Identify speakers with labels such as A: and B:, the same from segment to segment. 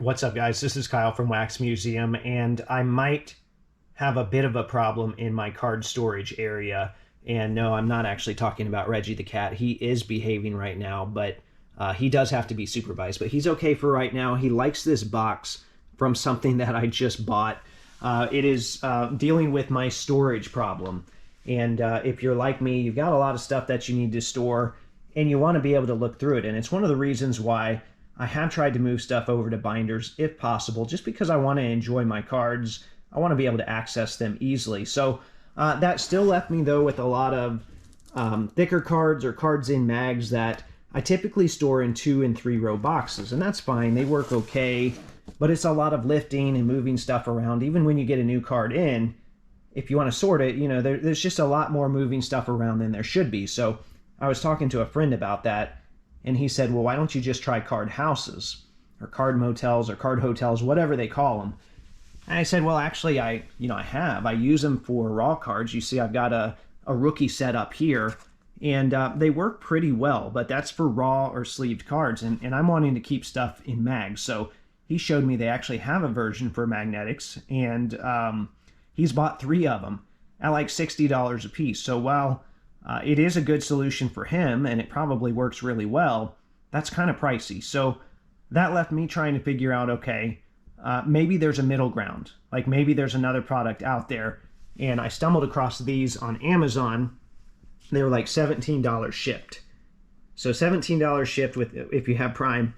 A: What's up, guys? This is Kyle from Wax Museum, and I might have a bit of a problem in my card storage area. And no, I'm not actually talking about Reggie the cat. He is behaving right now, but he does have to be supervised. But he's okay for right now. He likes this box from something that I just bought. It is dealing with my storage problem. And if you're like me, you've got a lot of stuff that you need to store, and you want to be able to look through it. And it's one of the reasons why I have tried to move stuff over to binders if possible, just because I want to enjoy my cards. I want to be able to access them easily. So that still left me, though, with a lot of thicker cards or cards in mags that I typically store in 2- and 3-row boxes. And that's fine. They work okay. But it's a lot of lifting and moving stuff around. Even when you get a new card in, if you want to sort it, you know, there's just a lot more moving stuff around than there should be. So I was talking to a friend about that. And he said, well, why don't you just try card houses or card motels or card hotels, whatever they call them. And I said, well, actually, I use them for raw cards. You see, I've got a rookie set up here, and they work pretty well, but that's for raw or sleeved cards. And I'm wanting to keep stuff in mags. So he showed me they actually have a version for magnetics, and he's bought 3 of them at like $60 a piece. So while it is a good solution for him, and it probably works really well, that's kind of pricey. So that left me trying to figure out, okay, maybe there's a middle ground. Like maybe there's another product out there. And I stumbled across these on Amazon. They were like $17 shipped. So $17 shipped if you have Prime.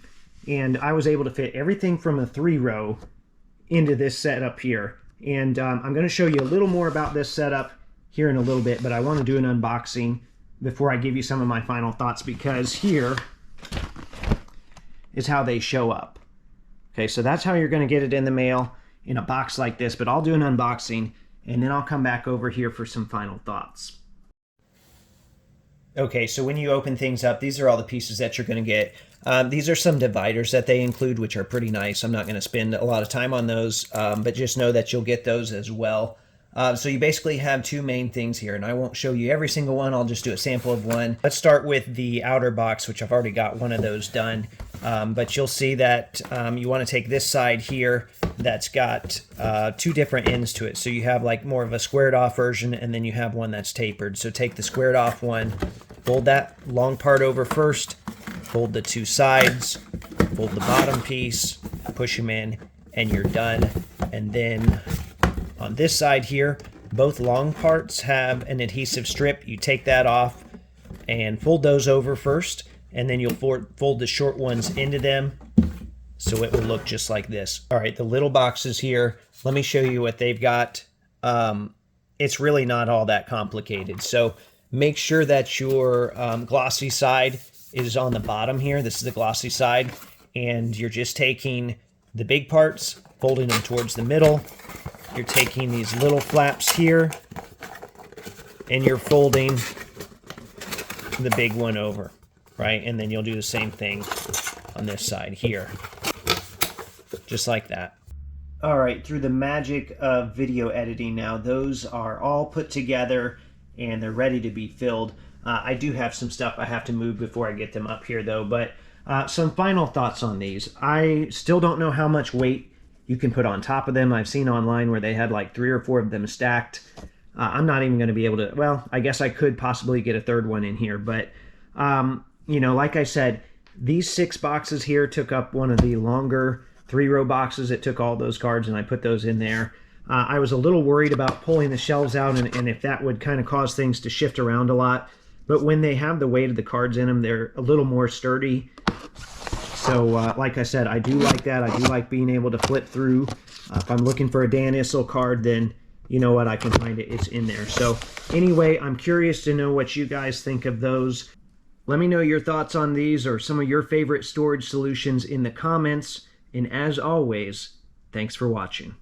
A: And I was able to fit everything from a 3-row into this setup here. And I'm going to show you a little more about this setup here in a little bit, but I want to do an unboxing before I give you some of my final thoughts, because here is how they show up. Okay, so that's how you're going to get it in the mail in a box like this, but I'll do an unboxing and then I'll come back over here for some final thoughts. Okay, so when you open things up, these are all the pieces that you're going to get. These are some dividers that they include, which are pretty nice. I'm not going to spend a lot of time on those, but just know that you'll get those as well. So you basically have 2 main things here, and I won't show you every single one. I'll just do a sample of one. Let's start with the outer box, which I've already got one of those done. But you'll see that you want to take this side here that's got 2 different ends to it. So you have like more of a squared off version, and then you have one that's tapered. So take the squared off one, fold that long part over first, fold the 2 sides, fold the bottom piece, push them in, and you're done. And then on this side here, both long parts have an adhesive strip. You take that off and fold those over first, and then you'll fold the short ones into them, so it will look just like this. All right, the little boxes here, let me show you what they've got. It's really not all that complicated. So make sure that your glossy side is on the bottom here. This is the glossy side, and you're just taking the big parts, folding them towards the middle. You're taking these little flaps here, and you're folding the big one over, right? And then you'll do the same thing on this side here, just like that. All right, through the magic of video editing now, those are all put together and they're ready to be filled. I do have some stuff I have to move before I get them up here, though, but some final thoughts on these. I still don't know how much weight you can put on top of them. I've seen online where they had like 3 or 4 of them stacked. I'm not even going to be able to, well, I guess I could possibly get a 3rd one in here, but you know, like I said, these 6 boxes here took up one of the longer 3-row boxes. It took all those cards and I put those in there. I was a little worried about pulling the shelves out and if that would kind of cause things to shift around a lot. But when they have the weight of the cards in them, they're a little more sturdy. So like I said, I do like that. I do like being able to flip through. If I'm looking for a Dan Issel card, then you know what, I can find it. It's in there. So anyway, I'm curious to know what you guys think of those. Let me know your thoughts on these or some of your favorite storage solutions in the comments. And as always, thanks for watching.